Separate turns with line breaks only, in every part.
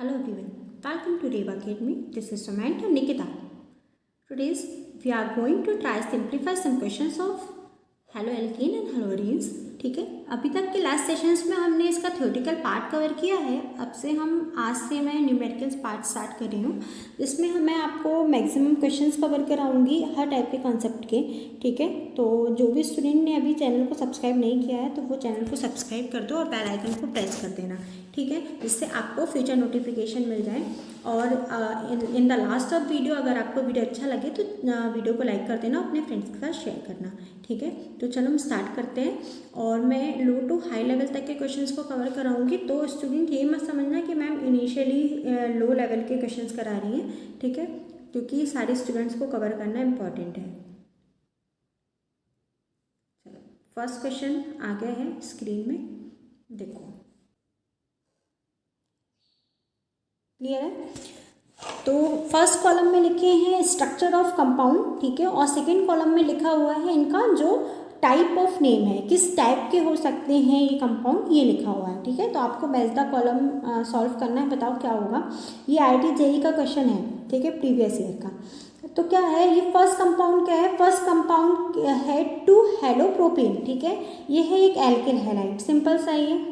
Hello everyone, welcome to Reva Academy. This is Samantha Nikita. Today we are going to try simplify some questions of haloalkane and haloarenes. ठीक है, अभी तक के last sessions में हमने इसका theoretical part cover किया है. आज से मैं न्यूमेरिकल्स पार्ट स्टार्ट कर रही हूँ, जिसमें मैं आपको मैक्सिमम क्वेश्चंस कवर कराऊंगी हर टाइप के कॉन्सेप्ट के. ठीक है, तो जो भी स्टूडेंट ने अभी चैनल को सब्सक्राइब नहीं किया है तो वो चैनल को सब्सक्राइब कर दो और बेल आइकन को प्रेस कर देना. ठीक है, जिससे आपको फ्यूचर नोटिफिकेशन मिल जाए. और in the last of video अगर आपको वीडियो अच्छा लगे तो वीडियो को लाइक कर देना, अपने फ्रेंड्स के साथ शेयर करना. ठीक है, तो चलो हम स्टार्ट करते हैं. और मैं लो टू हाई लेवल तक के क्वेश्चंस को कवर कराऊंगी. तो स्टूडेंट ये मत समझना कि मैम इनिशियली लो लेवल के क्वेश्चंस करा रही हैं. ठीक है, क्योंकि सारे स्टूडेंट्स को कवर करना इम्पॉर्टेंट है. चलो, फर्स्ट क्वेश्चन आ गया है स्क्रीन में, देखो. क्लियर है? तो फर्स्ट कॉलम में लिखे हैं स्ट्रक्चर ऑफ कंपाउंड. ठीक है, और सेकंड कॉलम में लिखा हुआ है इनका जो टाइप ऑफ नेम है, किस टाइप के हो सकते हैं ये कंपाउंड, ये लिखा हुआ है. ठीक है, तो आपको मैच द कॉलम सॉल्व करना है. बताओ क्या होगा. ये IIT JEE का क्वेश्चन है. ठीक है, प्रीवियस ईयर का. तो क्या है ये फर्स्ट कंपाउंड? क्या है फर्स्ट कंपाउंड? है 2 हेलोप्रोपेन. ठीक है, ये है एक एल्किल हैलाइड. सिंपल सा ये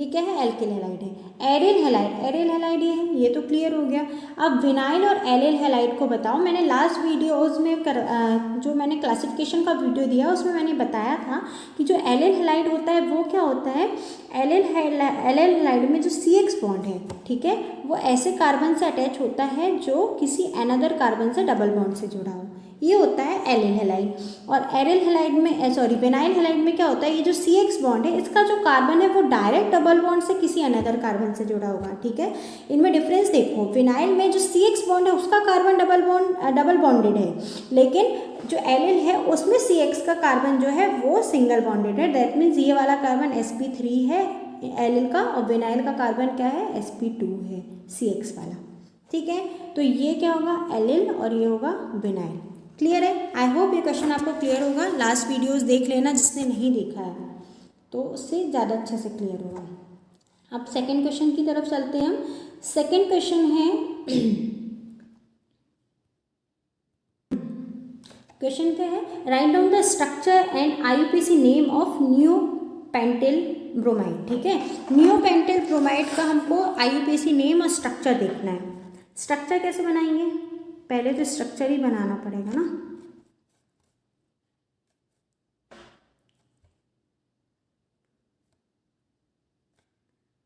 क्या है? एल्किल हैलाइड है. एरिल हैलाइड ये तो क्लियर हो गया. अब विनाइल और एलिल हैलाइड को बताओ. मैंने लास्ट वीडियोस में जो मैंने क्लासिफिकेशन का वीडियो दिया उसमें मैंने बताया था कि जो एलिल हैलाइड होता है वो क्या होता है. एलिल हैलाइड में जो CX बॉन्ड है, ठीक है, वो ऐसे कार्बन से अटैच होता है जो किसी अनदर कार्बन से डबल बॉन्ड से जुड़ा हो. ये होता है एलिल हैलाइड. और एरिल हैलाइड में विनाइल हैलाइड में क्या होता है, ये जो CX बॉन्ड है इसका जो कार्बन है वो डायरेक्ट डबल बॉन्ड से किसी अनदर कार्बन से जुड़ा होगा. ठीक है, इनमें डिफरेंस देखो. विनाइल में जो CX बॉन्ड है उसका कार्बन डबल बॉन्डेड है, लेकिन जो एलिल है उसमें CX का कार्बन जो है वो सिंगल बॉन्डेड है. दैट मीन्स ये वाला कार्बन sp3 है एलिल का, और विनाइल का कार्बन क्या है? sp2 है, CX वाला. ठीक है, तो ये क्या होगा? एलिल और ये होगा विनाइल. क्लियर है? आई होप ये क्वेश्चन आपको क्लियर होगा. लास्ट वीडियोस देख लेना जिसने नहीं देखा है, तो उससे ज़्यादा अच्छे से क्लियर होगा. अब सेकंड क्वेश्चन की तरफ चलते हैं हम. सेकंड क्वेश्चन है क्वेश्चन क्या है? Write down the structure and IUPAC name of neopentyl bromide. ठीक है, नियोपेंटाइल ब्रोमाइड का हमको IUPAC नेम और स्ट्रक्चर देखना है. स्ट्रक्चर कैसे बनाएंगे? पहले तो स्ट्रक्चर ही बनाना पड़ेगा ना.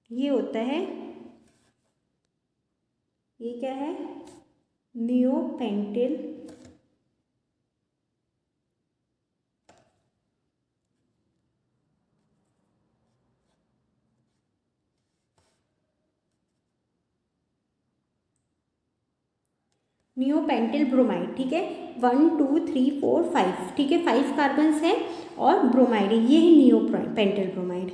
ये होता है, ये क्या है? Neopentyl bromide. ठीक है, 1 2 3 4 5. ठीक है, 5 कार्बन्स हैं और ब्रोमाइड है. ये है नियोपेंटाइल ब्रोमाइड.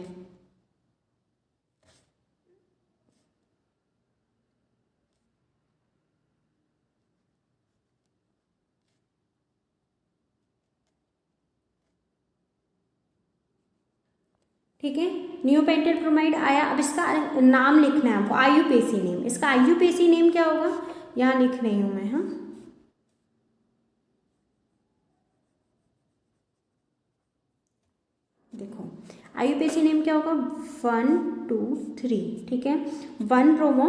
ठीक है, नियोपेंटाइल ब्रोमाइड आया. अब इसका नाम लिखना है आपको, IUPAC नेम. इसका IUPAC नेम क्या होगा? यहाँ लिख रही हूँ मैं. हाँ, देखो IUPAC नेम क्या होगा? 1 2 3. ठीक है, 1 ब्रोमो,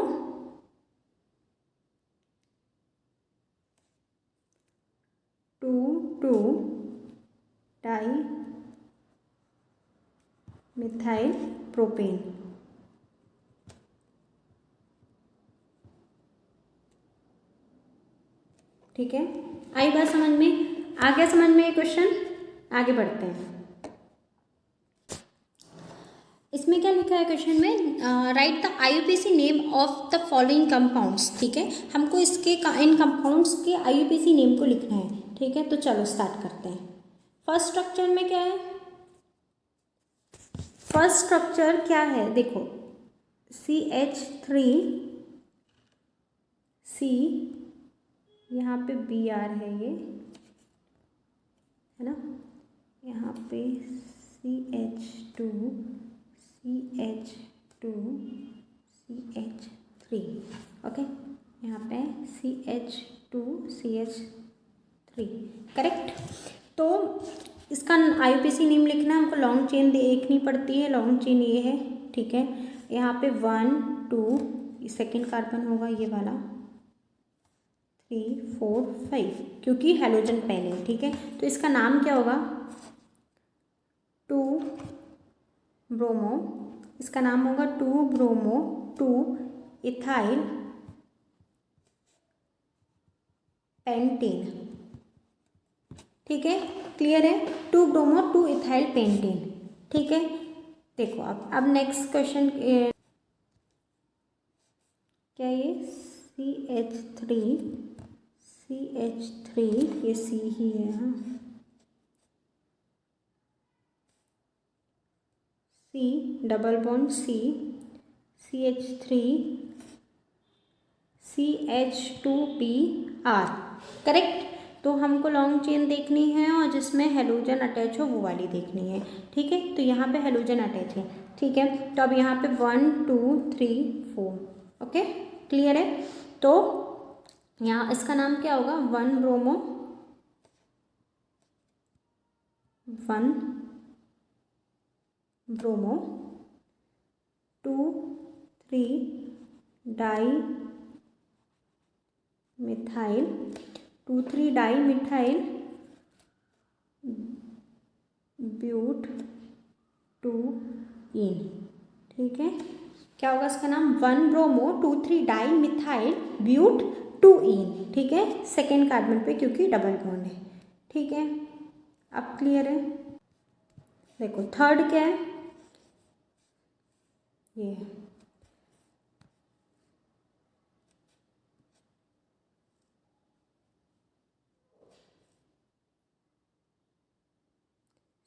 2 2 डाई मिथाइल प्रोपेन. ठीक है, आई बात समझ में? आ गया समझ में ये क्वेश्चन? आगे बढ़ते हैं. इसमें क्या लिखा है क्वेश्चन में? Right the IUPAC name of the following compounds. ठीक है, हमको इन कंपाउंड्स के IUPAC नेम को लिखना है. ठीक है, तो चलो स्टार्ट करते हैं. फर्स्ट स्ट्रक्चर में क्या है? फर्स्ट स्ट्रक्चर क्या है? देखो, CH3 C, यहाँ पे Br है, ये है ना, यहाँ पे CH2 CH2 CH3, ओके, यहाँ पे CH2CH3, करेक्ट। तो इसका IUPAC नेम लिखना है हमको, लॉन्ग चेन देखनी पड़ती है, लॉन्ग चेन ये है, ठीक है। यहाँ पे 1 2 सेकेंड कार्बन होगा ये वाला, 3 4 5, क्योंकि हेलोजन पहले है, ठीक है। तो इसका नाम क्या होगा, 2 ब्रोमो, इसका नाम होगा 2 ब्रोमो 2 इथाइल पेंटेन, ठीक है, क्लियर है। 2 ब्रोमो 2 इथाइल पेंटेन, ठीक है। देखो अब नेक्स्ट क्वेश्चन क्या, ये CH3 ये C ही है, हाँ, C double bond C CH3 CH2PR, correct. तो हमको लॉन्ग चेन देखनी है और जिसमें हेलोजन अटैच हो वो वाली देखनी है, ठीक है। तो यहाँ पे हेलोजन अटैच है, ठीक है। तो अब यहाँ पे 1 2 3 4, ओके, क्लियर है। तो यहाँ इसका नाम क्या होगा, 1 bromo 2 3 dimethyl 2 3 dimethyl but 2 ene, ठीक है। क्या होगा इसका नाम, 1 bromo 2 3 dimethyl but 2 ene, ठीक है, सेकेंड कार्बन पे क्योंकि डबल बॉन्ड है, ठीक है। अब क्लियर है। देखो थर्ड क्या है, ये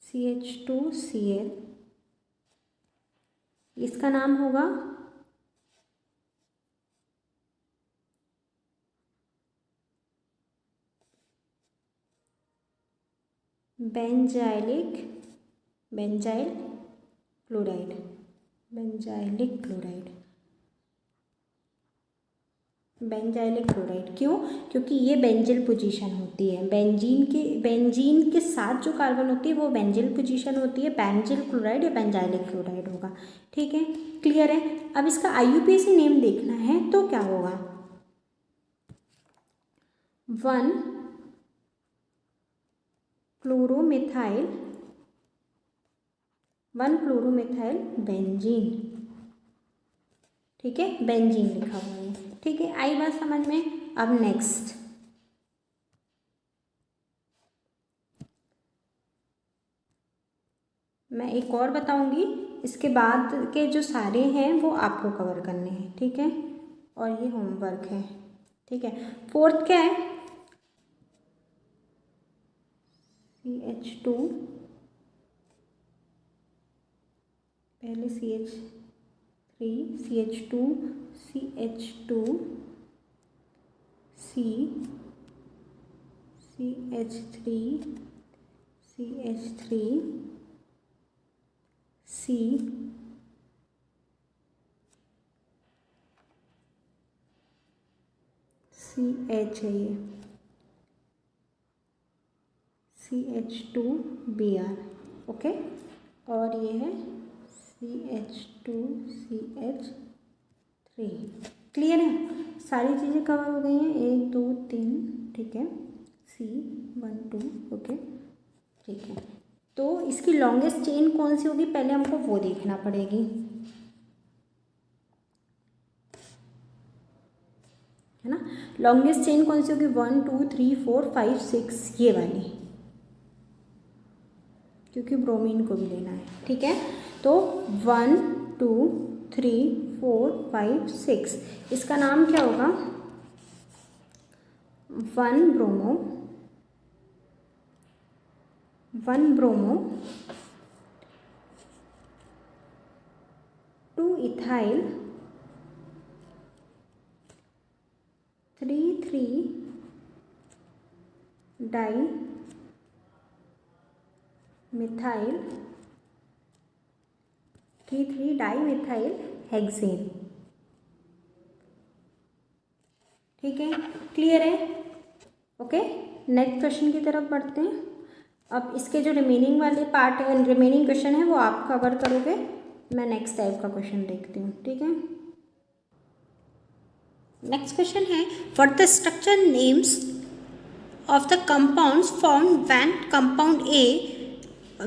CH2Cl, इसका नाम होगा बेंजाइल क्लोराइड, बेंजाइलिक क्लोराइड, क्यों, क्योंकि ये बेंजिल पोजीशन होती है, बेंजीन के साथ जो कार्बन होती है वो बेंजिल पोजीशन होती है, बेंजिल क्लोराइड या बेंजाइलिक क्लोराइड होगा, ठीक है, क्लियर है। अब इसका IUPAC नेम देखना है तो क्या होगा, 1 क्लोरोमेथाइल बेंजीन, ठीक है, बेंजीन लिखा हुआ है, ठीक है, आई बात समझ में। अब नेक्स्ट मैं एक और बताऊंगी, इसके बाद के जो सारे हैं वो आपको कवर करने हैं, ठीक है, और ये होमवर्क है, ठीक है। फोर्थ क्या है, CH2, पहले CH3 CH2 CH2 C CH3 CH3 C CH है ये CH2Br, ओके, और ये है CH2CH3, क्लियर है, सारी चीज़ें कवर हो गई हैं, 1 2 3, ठीक है, C1 2, ओके, ठीक है। तो इसकी लॉन्गेस्ट चेन कौन सी होगी, पहले हमको वो देखना पड़ेगी, है ना। लॉन्गेस्ट चेन कौन सी होगी, 1 2 3 4 5 6, ये वाली, क्योंकि ब्रोमीन को भी लेना है, ठीक है। तो 1 2 3 4 5 6, इसका नाम क्या होगा, 1 bromo 2 ethyl 3 3 di methyl 3 3 di methyl hexane, ठीक है, क्लियर है? ओके, नेक्स्ट क्वेश्चन की तरफ बढ़ते हैं। अब इसके जो रिमेनिंग वाले पार्ट है, रिमेनिंग क्वेश्चन है वो आप कवर करोगे, मैं नेक्स्ट टाइप का क्वेश्चन देखती हूँ। ठीक है, नेक्स्ट क्वेश्चन है what the structure names of the compounds formed when compound A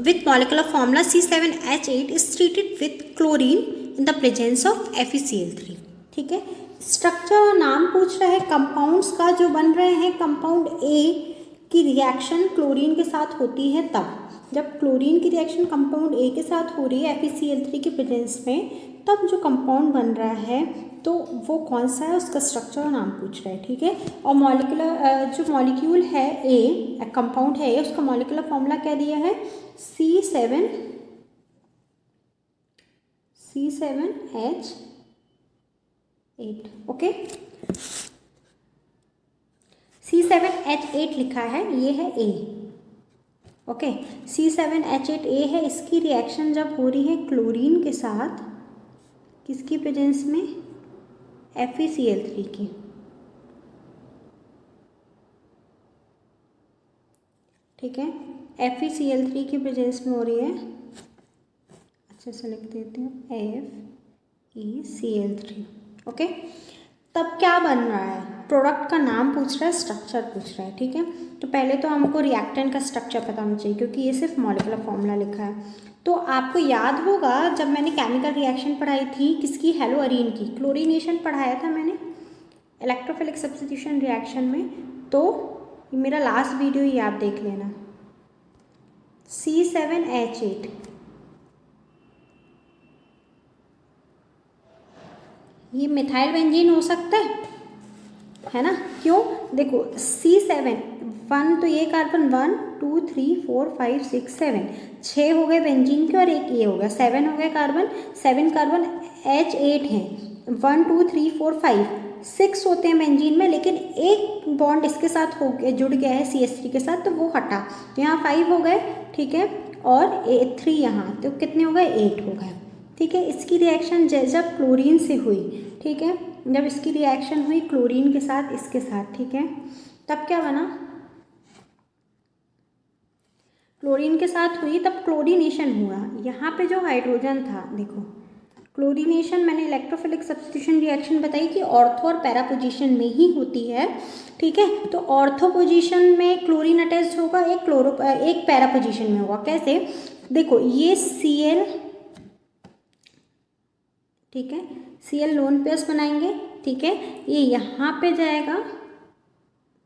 with molecular formula C7H8 is treated with chlorine in the presence of FeCl3। ठीक है, स्ट्रक्चर और नाम पूछ रहा है कंपाउंड्स का जो बन रहे हैं कंपाउंड ए की रिएक्शन क्लोरीन के साथ होती है तब, जब क्लोरीन की रिएक्शन कंपाउंड ए के साथ हो रही है FeCl3 के प्रेजेंस में, तब जो कंपाउंड बन रहा है तो वो कौन सा है, उसका स्ट्रक्चर और नाम पूछ रहा है। ठीक है, और मॉलिक्यूलर जो मॉलिक्यूल है ए, कंपाउंड है ए, उसका मॉलिक्यूलर फॉर्मूला क्या दिया है, C7H8। ओके, C7H8 लिखा है, ये है ए। ओके, C7H8 ए है, इसकी रिएक्शन जब हो रही है क्लोरीन के साथ, किसकी प्रेजेंस में, FeCl3 की। ठीक है, FeCl3 की प्रेजेंस में हो रही है, अच्छे से लिख देती हूँ, FeCl3। ओके, तब क्या बन रहा है, प्रोडक्ट का नाम पूछ रहा है, स्ट्रक्चर पूछ रहा है। ठीक है, तो पहले तो हमको रिएक्टेंट का स्ट्रक्चर पता होना चाहिए क्योंकि ये सिर्फ मॉलिक्यूलर फॉर्मूला लिखा है। तो आपको याद होगा जब मैंने केमिकल रिएक्शन पढ़ाई थी किसकी, हेलोअरीन की, क्लोरीनेशन पढ़ाया था मैंने इलेक्ट्रोफिलिक सब्स्टिट्यूशन रिएक्शन में, तो मेरा लास्ट वीडियो ही आप देख लेना। C7H8 ये मिथाइल बेंजीन हो सकता है ना, क्यों, देखो C7 1 तो ये कार्बन 1 2 3 4 5 6 7 6 हो गए बेंजीन के और एक ये हो गया 7 हो गए कार्बन, 7 कार्बन H8 हैं, 1 2 3 4 5 6 होते हैं बेंजीन में, लेकिन एक बॉन्ड इसके साथ हो गया, जुड़ गया है CH3 के साथ, तो वो हटा, तो यहाँ 5 हो गए। ठीक है, और 3 यहाँ, तो कितने हो गए, 8 हो गए। ठीक है, इसकी रिएक्शन जब क्लोरीन से हुई, ठीक है, जब इसकी रिएक्शन हुई क्लोरीन के साथ, इसके साथ, ठीक है, तब क्या बना, क्लोरीन के साथ हुई तब क्लोरीनेशन हुआ। यहाँ पे जो हाइड्रोजन था, देखो क्लोरीनेशन मैंने इलेक्ट्रोफिलिक सब्स्टिट्यूशन रिएक्शन बताई कि ऑर्थो और पैरा पोजीशन में ही होती है। ठीक है, तो ऑर्थो पोजीशन में क्लोरीन अटैच होगा, एक पैरा पोजीशन में होगा। कैसे, देखो ये Cl, ठीक है, Cl लोन पेयर्स बनाएंगे। ठीक है, ये यहाँ पे जाएगा,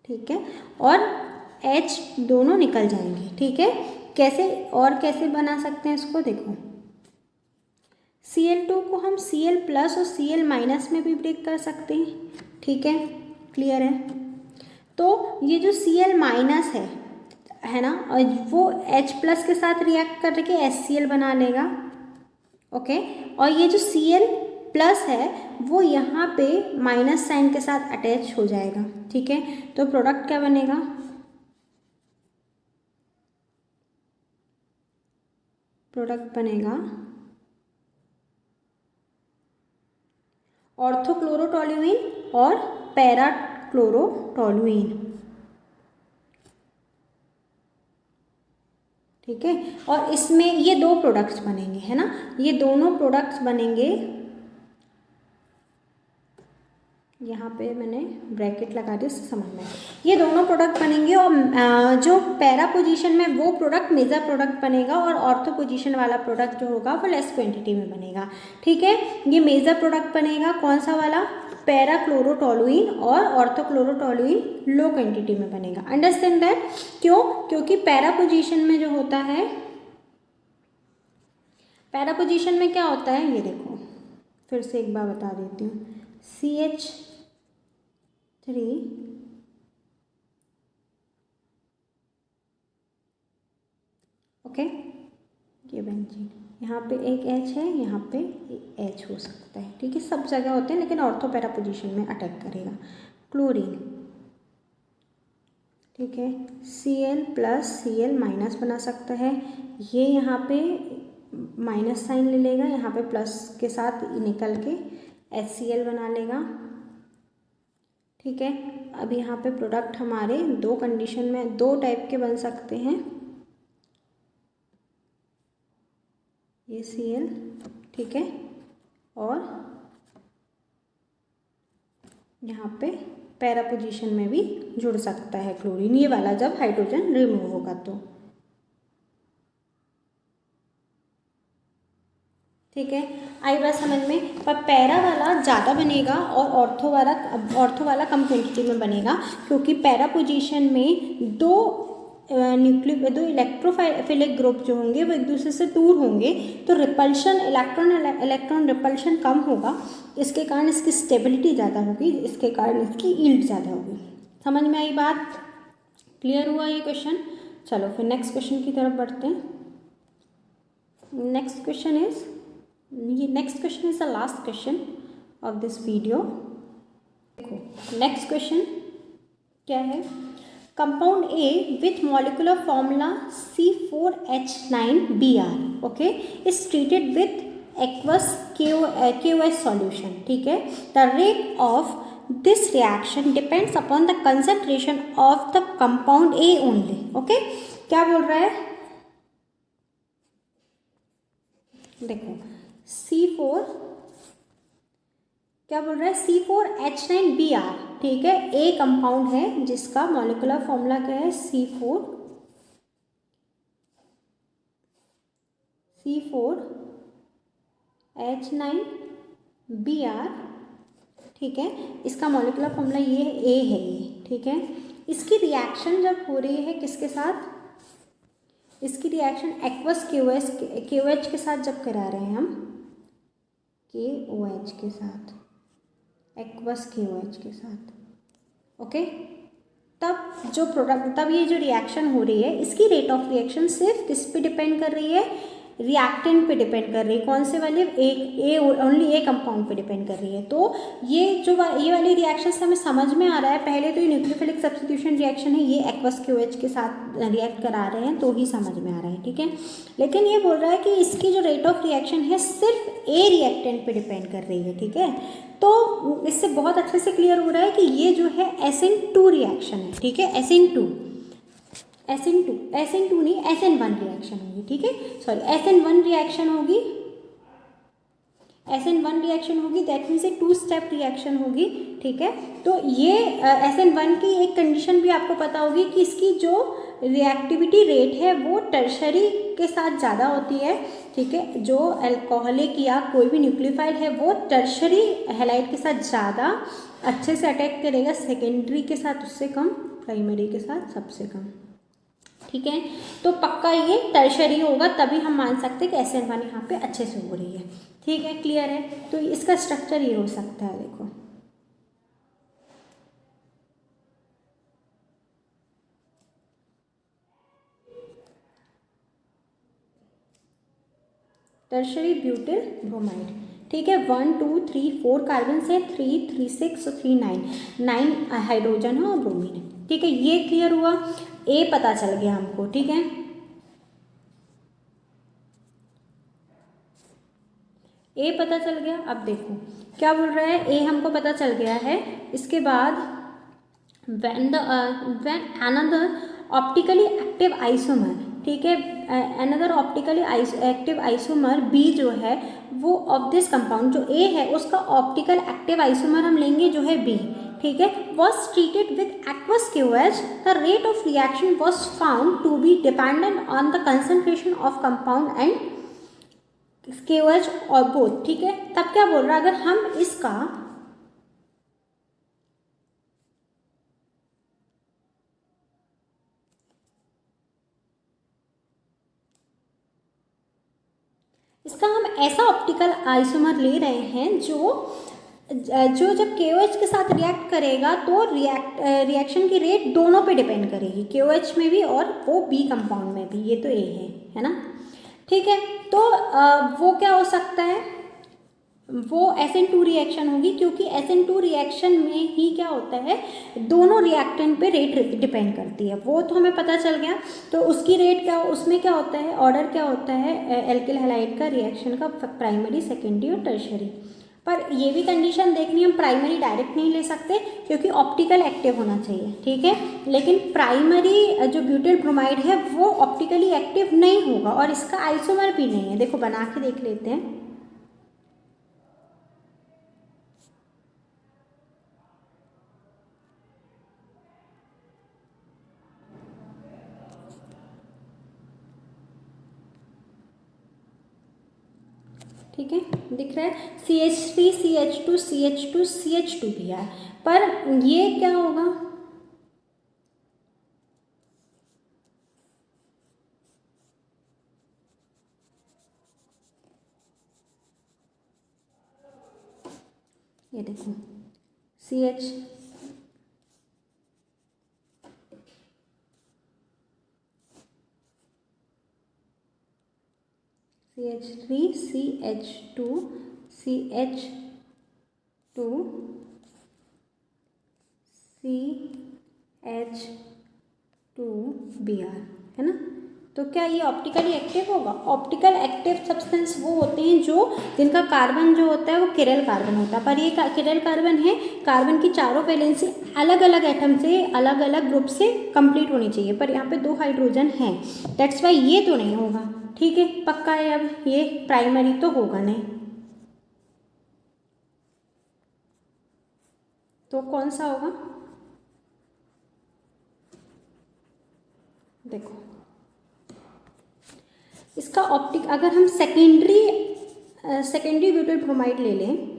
ठीक है, और H दोनों निकल जाएंगे। ठीक है, कैसे और कैसे बना सकते हैं इसको, देखो Cl2 को हम Cl प्लस और Cl माइनस में भी ब्रेक कर सकते हैं। ठीक है, क्लियर है, तो ये जो Cl माइनस है ना, और वो H प्लस के साथ रिएक्ट करके HCl बना लेगा। ओके, और ये जो Cl प्लस है वो यहाँ पे माइनस साइन के साथ अटैच हो जाएगा। ठीक है, तो प्रोडक्ट क्या बनेगा, प्रोडक्ट बनेगा ऑर्थोक्लोरोटोल्यूइन और पैराक्लोरोटोल्यूइन। ठीक है, और इसमें ये दो प्रोडक्ट्स बनेंगे, है ना, ये दोनों प्रोडक्ट्स बनेंगे, यहाँ पे मैंने ब्रैकेट लगा दी उससे समझना है, ये दोनों प्रोडक्ट बनेंगे, और जो पैरा पोजीशन में वो प्रोडक्ट मेजर प्रोडक्ट बनेगा और ऑर्थो पोजीशन वाला प्रोडक्ट जो होगा वो लेस क्वांटिटी में बनेगा। ठीक है, ये मेजर प्रोडक्ट बनेगा कौन सा वाला, पैराक्लोरोटोल्यूइन, और ऑर्थोक्लोरोटोल्यूइन लो क्वांटिटी में बनेगा। अंडरस्टैंड दैट, क्यों, क्योंकि पैरा पोजीशन में जो होता है, पैरा पोजीशन में क्या होता है, ये देखो फिर से एक बार बता देती हूँ, CH3 ओके, ये बेंजीन, यहाँ पे एक H है, यहाँ पे एक H हो सकता है। ठीक है, सब जगह होते हैं लेकिन ऑर्थो पैरा पोजीशन में अटैक करेगा। क्लोरीन, ठीक है, Cl प्लस Cl माइनस बना सकता है, ये यहाँ पे माइनस साइन ले लेगा, यहाँ पे प्लस के साथ निकल के HCl बना लेगा। ठीक है। अब यहाँ पे प्रोडक्ट हमारे दो कंडीशन में, दो टाइप के बन सकते हैं, ये Cl, ठीक है, और यहाँ पे पैरा पोजीशन में भी जुड़ सकता है क्लोरीन, ये वाला जब हाइड्रोजन रिमूव होगा तो, ठीक है। आई बात समझ में। पर पैरा वाला ज़्यादा बनेगा और ऑर्थो वाला कम क्वांटिटी में बनेगा, क्योंकि पैरा पोजीशन में दो इलेक्ट्रोफिलिक ग्रुप जो होंगे वो एक दूसरे से दूर होंगे, तो रिपल्शन, इलेक्ट्रॉन रिपल्शन कम होगा, इसके कारण इसकी स्टेबिलिटी ज़्यादा होगी, इसके कारण इसकी यील्ड ज़्यादा होगी। समझ में आई बात? क्लियर हुआ ये क्वेश्चन? चलो फिर नेक्स्ट क्वेश्चन की तरफ बढ़ते हैं। Next question is the last question of this video. देखो नेक्स्ट क्वेश्चन क्या है, compound A with molecular formula C4H9Br, okay, is treated with aqueous KOH solution, ठीक है। The rate of this reaction depends upon the concentration of the compound A only, okay. क्या बोल रहा है, देखो C4 क्या बोल रहा है, C4H9Br, ठीक है, ए कंपाउंड है जिसका मॉलिक्यूलर फॉर्मूला क्या है, C4H9Br, ठीक है। इसका मॉलिक्यूलर फॉर्मूला ये है, ए है ये, ठीक है। इसकी रिएक्शन जब हो रही है किसके साथ, इसकी रिएक्शन एक्वस KOH के साथ जब करा रहे हैं हम, KOH के साथ, एक्वस KOH के साथ, ओके, तब ये जो रिएक्शन हो रही है, इसकी रेट ऑफ रिएक्शन सिर्फ किस पे डिपेंड कर रही है, रिएक्टेंट पे डिपेंड कर रही है, कौन से वाले, ओनली ए कंपाउंड पे डिपेंड कर रही है। तो ये वाली रिएक्शन हमें समझ में आ रहा है, पहले तो ये न्यूक्लियोफिलिक सब्स्टिट्यूशन रिएक्शन है, ये एक्वस KOH के साथ रिएक्ट करा रहे हैं तो ही समझ में आ रहा है, ठीक है। लेकिन ये बोल रहा है कि इसकी जो रेट ऑफ रिएक्शन है सिर्फ ए रिएक्टेंट पे डिपेंड कर रही है, ठीक है। तो इससे बहुत अच्छे से क्लियर हो रहा है कि ये जो है SN2 रिएक्शन है, ठीक है, SN2 नहीं, SN1 रिएक्शन होगी, ठीक है, सॉरी SN1 रिएक्शन होगी, that means A 2 step reaction होगी, ठीक है। तो ये SN1 की एक कंडीशन भी आपको पता होगी कि इसकी जो रिएक्टिविटी रेट है वो टर्शरी के साथ ज़्यादा होती है, ठीक है। जो अल्कोहलिक या कोई भी न्यूक्लियोफाइल है वो टर्शरी हैलाइड के साथ ज़्यादा अच्छे से अटैक करेगा, सेकेंडरी के साथ उससे कम, प्राइमरी के साथ सबसे कम, ठीक है। तो पक्का ये टर्शरी होगा, तभी हम मान सकते हैं कि SN1 यहाँ पे अच्छे से हो रही है, ठीक है, क्लियर है। तो इसका स्ट्रक्चर ये हो सकता है, देखो टर्शरी ब्यूटिल ब्रोमाइड, ठीक है। 1 2 3 4 कार्बन से 3 3 6 3 9 हाइड्रोजन है और ब्रोमीन है, ठीक है। ये क्लियर हुआ, ए पता चल गया हमको, ठीक है। ए पता चल गया, अब देखो क्या बोल रहा है, ए हमको पता चल गया है। इसके बाद when another optically active isomer, ठीक है, another optically active isomer B जो है वो ऑफ दिस कंपाउंड, जो ए है उसका ऑप्टिकल एक्टिव आइसोमर हम लेंगे जो है बी, ठीक है, was treated with aqueous KOH, the rate of reaction was found to be dependent on the concentration of compound and KOH or both, ठीक है। तब क्या बोल रहा है, अगर हम इसका हम ऐसा ऑप्टिकल आइसोमर ले रहे हैं जो जब KOH के साथ रिएक्ट करेगा तो रिएक्शन की रेट दोनों पे डिपेंड करेगी, KOH में भी और वो बी कंपाउंड में भी, ये तो ए है ना, ठीक है। तो वो क्या हो सकता है, वो SN2 रिएक्शन होगी, क्योंकि SN2 रिएक्शन में ही क्या होता है, दोनों रिएक्टेंट पे रेट डिपेंड करती है, वो तो हमें पता चल गया। तो उसकी रेट क्या, उसमें क्या होता है, ऑर्डर क्या होता है एल्किल हैलाइड का रिएक्शन का, प्राइमरी, सेकेंडरी और टर्शरी। पर ये भी कंडीशन देखनी, हम प्राइमरी डायरेक्ट नहीं ले सकते क्योंकि ऑप्टिकल एक्टिव होना चाहिए, ठीक है। लेकिन प्राइमरी जो ब्यूटिल ब्रोमाइड है वो ऑप्टिकली एक्टिव नहीं होगा और इसका आइसोमर भी नहीं है। देखो बना के देख लेते हैं। ठीक है, दिख रहा है CH3 CH2 CH2 CH2 भी है, पर ये क्या होगा, ये देखो CH CH3 CH2 CH2 CH2Br, है ना। तो क्या ये ऑप्टिकली एक्टिव होगा? ऑप्टिकल एक्टिव सब्सटेंस वो होते हैं जो जिनका कार्बन जो होता है वो किरल कार्बन होता है, पर ये किरल कार्बन है, कार्बन की चारों वैलेंसी अलग अलग एटम से अलग अलग ग्रुप से कंप्लीट होनी चाहिए, पर यहाँ पे 2 हाइड्रोजन हैं, दैट्स वाई ये तो नहीं होगा। ठीक है, पक्का है, अब ये प्राइमरी तो होगा नहीं, तो कौन सा होगा? देखो इसका ऑप्टिक, अगर हम सेकेंडरी ब्यूटिल ब्रोमाइड ले लें,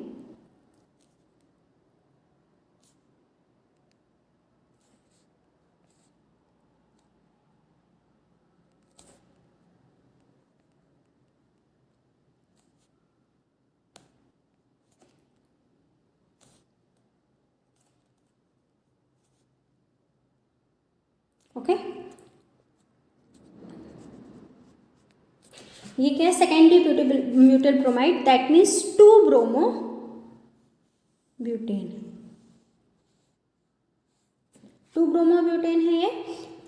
ओके, ये क्या है? Secondary butyl bromide, that means 2 bromo butane, 2 bromo butane है ये।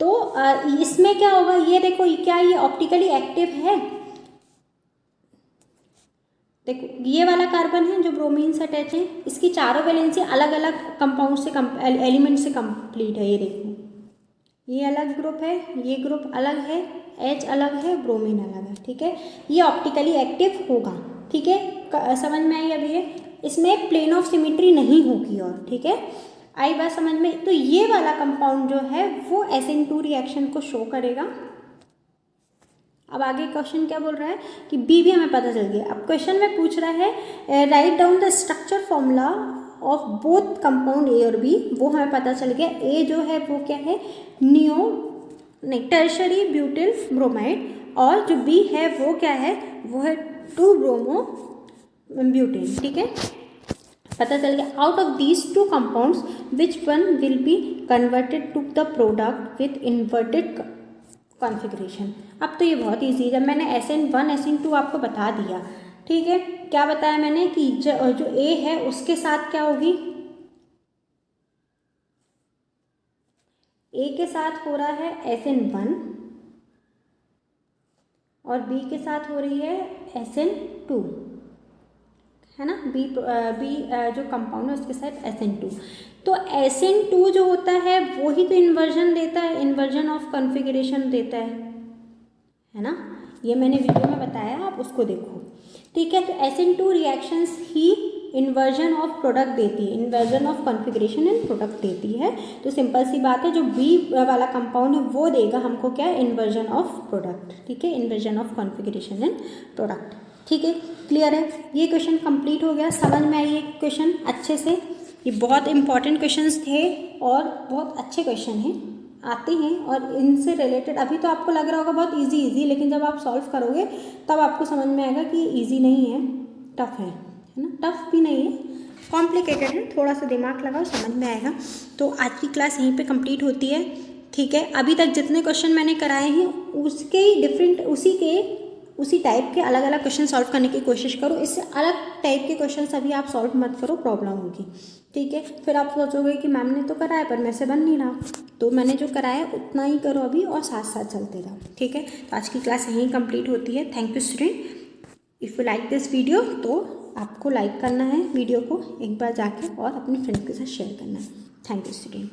तो इसमें क्या होगा, ये देखो क्या ये ऑप्टिकली एक्टिव है? देखो ये वाला कार्बन है जो ब्रोमीन से अटैच है, इसकी चारों वैलेंसी अलग अलग कंपाउंड से एलिमेंट से कंप्लीट है। ये देखो ये अलग ग्रुप है, ये ग्रुप अलग है, H अलग है, ब्रोमीन अलग है, ठीक है। ये ऑप्टिकली एक्टिव होगा, ठीक है, समझ में आई? अभी ये इसमें प्लेन ऑफ सिमेट्री नहीं होगी, और ठीक है, आई बात समझ में? तो ये वाला कंपाउंड जो है वो SN2 रिएक्शन को शो करेगा। अब आगे क्वेश्चन क्या बोल रहा है कि बी भी हमें पता चल गया। अब क्वेश्चन में पूछ रहा है write down the structure formula of both compound A और बी, वो हमें पता चल गया। ए जो है वो क्या है, टर्शरी ब्यूटिल ब्रोमाइड, और जो बी है वो क्या है, वो है 2 ब्रोमो ब्यूटेन, ठीक है, पता चल गया। Out of these 2 compounds which one will be converted to the product with inverted configuration. अब तो ये बहुत ईजी है, जब मैंने SN1 SN2 आपको बता दिया, ठीक है। क्या बताया मैंने कि जो ए है उसके साथ क्या होगी, ए के साथ हो रहा है SN1 और बी के साथ हो रही है SN2, है ना। बी जो कंपाउंड है उसके साथ SN2, तो SN2 जो होता है वो ही तो इन्वर्जन देता है, इन्वर्जन ऑफ कॉन्फ़िगरेशन देता है ना। ये मैंने वीडियो में बताया, आप उसको देखो, ठीक है। तो SN2 reactions he inversion of product देती है, inversion of configuration and product देती है। तो सिंपल सी बात है, जो बी वाला कंपाउंड है वो देगा हमको क्या, इन्वर्जन ऑफ प्रोडक्ट, ठीक है, inversion of configuration and product, ठीक है। क्लियर है? ये क्वेश्चन कंप्लीट हो गया, समझ में आई ये क्वेश्चन अच्छे से? ये बहुत इंपॉर्टेंट क्वेश्चंस थे और बहुत अच्छे क्वेश्चन हैं, आते हैं, और इनसे रिलेटेड अभी तो आपको लग रहा होगा बहुत इजी, लेकिन जब आप सॉल्व करोगे तब आपको समझ में आएगा कि इजी नहीं है, टफ है ना। टफ भी नहीं है, कॉम्प्लिकेटेड है, थोड़ा सा दिमाग लगाओ समझ में आएगा। तो आज की क्लास यहीं पे कंप्लीट होती है, ठीक है। अभी तक जितने क्वेश्चन मैंने कराए हैं उसके ही डिफरेंट, उसी टाइप के अलग अलग क्वेश्चन सॉल्व करने की कोशिश करो। इससे अलग टाइप के क्वेश्चन अभी आप सॉल्व मत करो, प्रॉब्लम होगी, ठीक है। फिर आप सोचोगे कि मैम ने तो कराया पर मेरे से बन नहीं रहा, तो मैंने जो कराया उतना ही करो अभी और साथ साथ चलते रहो, ठीक है। तो आज की क्लास यहीं कंप्लीट होती है। Thank you student. If you like this video तो आपको लाइक करना है वीडियो को एक बार जाके और अपने फ्रेंड्स के साथ शेयर करना है। Thank you student.